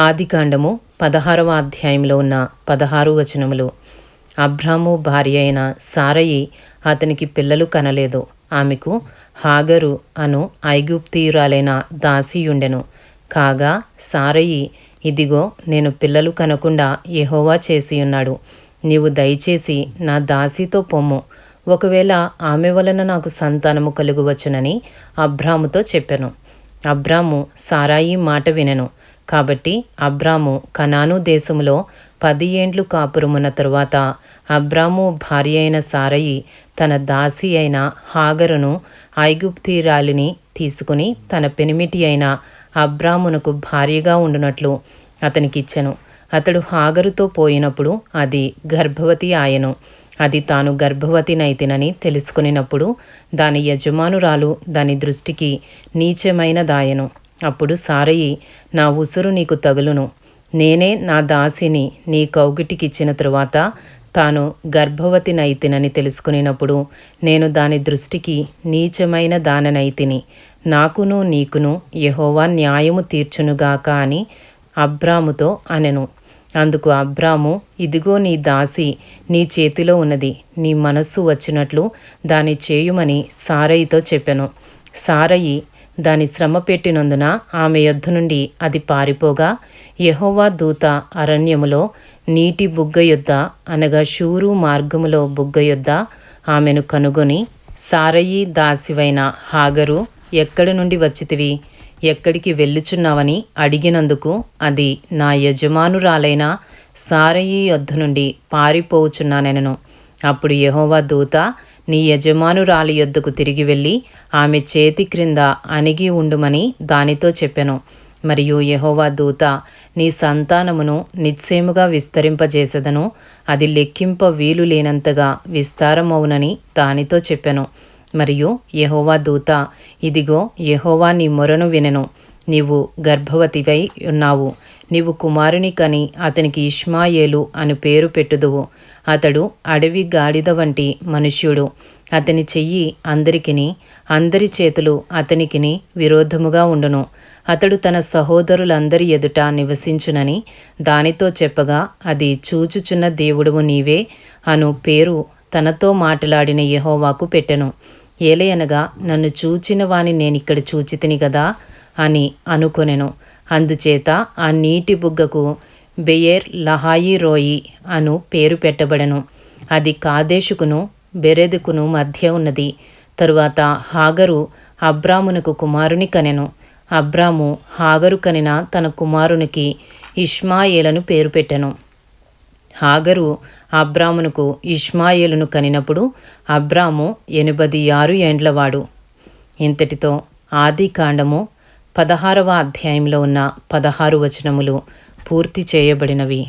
ఆదికాండము 16వ అధ్యాయంలో ఉన్న 16 వచనములు. అబ్రాము భార్య అయిన సారయి అతనికి పిల్లలు కనలేదు. ఆమెకు హాగరు అను ఐగుప్తీయురాలైన దాసియుండెను. కాగా సారయి, ఇదిగో నేను పిల్లలు కనకుండా యెహోవా చేసియున్నాడు. నీవు దయచేసి నా దాసితో పొమ్ము, ఒకవేళ ఆమె వలన నాకు సంతానము కలుగువచ్చునని అబ్రాముతో చెప్పెను. అబ్రాము సారాయి మాట వినెను. కాబట్టి అబ్రాము కనాను దేశములో 10 ఏండ్లు కాపురమున్న తరువాత అబ్రాము భార్య అయిన సారయి తన దాసి అయిన హాగరును ఐగుప్తీయురాలిని తీసుకుని తన పెనిమిటి అయిన అబ్రామునకు భార్యగా ఉండునట్లు అతనికిచ్చెను. అతడు హాగరుతో పోయినప్పుడు అది గర్భవతి ఆయెను. అది తాను గర్భవతినైతినని తెలుసుకునినప్పుడు దాని యజమానురాలు దాని దృష్టికి నీచమైనదాయెను. అప్పుడు సారయి, నా ఉసురు నీకు తగులును, నేనే నా దాసిని నీ కౌగిటికిచ్చిన తరువాత తాను గర్భవతినైతినని తెలుసుకునినప్పుడు నేను దాని దృష్టికి నీచమైన దాననైతిని. నాకును నీకును యెహోవా న్యాయము తీర్చునుగాక అని అబ్రాముతో అనెను. అందుకు అబ్రాము, ఇదిగో నీ దాసి నీ చేతిలో ఉన్నది, నీ మనస్సు వచ్చినట్లు దాని చేయుమని సారయితో చెప్పెను. సారయి దాని శ్రమ పెట్టినందున ఆమె యొద్ద నుండి అది పారిపోగా యెహోవా దూత అరణ్యములో నీటి బుగ్గ యొద్ద అనగా షూరు మార్గములో బుగ్గ యొద్ద ఆమెను కనుగొని, సారయి దాసివైన హాగరు, ఎక్కడి నుండి వచ్చితివి, ఎక్కడికి వెళ్ళుచున్నావని అడిగినందుకు అది నా యజమానురాలైన సారయి యొద్ద నుండి పారిపోవుచున్నానెనను. అప్పుడు యెహోవా దూత, నీ యజమానురాలి యొద్దకు తిరిగి వెళ్ళి ఆమె చేతి క్రింద అణిగి ఉండుమని దానితో చెప్పెను. మరియు యెహోవా దూత, నీ సంతానమును నిశ్చయముగా విస్తరింపజేసెదను, అది లెక్కింప వీలు లేనంతగా విస్తారమవునని దానితో చెప్పెను. మరియు యెహోవా దూత, ఇదిగో యెహోవా నీ మొరను వినెను, నీవు గర్భవతివై ఉన్నావు, నీవు కుమారుని కని అతనికి ఇష్మాయేలు అని పేరు పెట్టుదువు. అతడు అడవి గాడిద వంటి మనుష్యుడు. అతని చెయ్యి అందరికిని, అందరి చేతులు అతనికిని విరోధముగా ఉండును. అతడు తన సహోదరులందరి ఎదుట నివసించునని దానితో చెప్పగా అది చూచుచున్న దేవుడవు నీవే అను పేరు తనతో మాట్లాడిన యెహోవాకు పెట్టెను. ఏలయనగా నన్ను చూచిన వాని నేనిక్కడ చూచితిని గదా అని అనుకొనెను. అందుచేత ఆ నీటి బుగ్గకు బెయేర్ లహాయి రోయి అను పేరు పెట్టబడెను. అది కాదేశుకును బెరెదుకును మధ్య ఉన్నది. తరువాత హాగరు అబ్రామునకు కుమారుని కనెను. అబ్రాము హాగరు కనిన తన కుమారునికి ఇష్మాయేలను పేరు పెట్టెను. హాగరు అబ్రామునకు ఇష్మాయేలును కనినప్పుడు అబ్రాము 86 ఏండ్లవాడు. ఇంతటితో ఆదికాండము 16వ అధ్యాయంలో ఉన్న 16 వచనములు పూర్తి చేయబడినవి.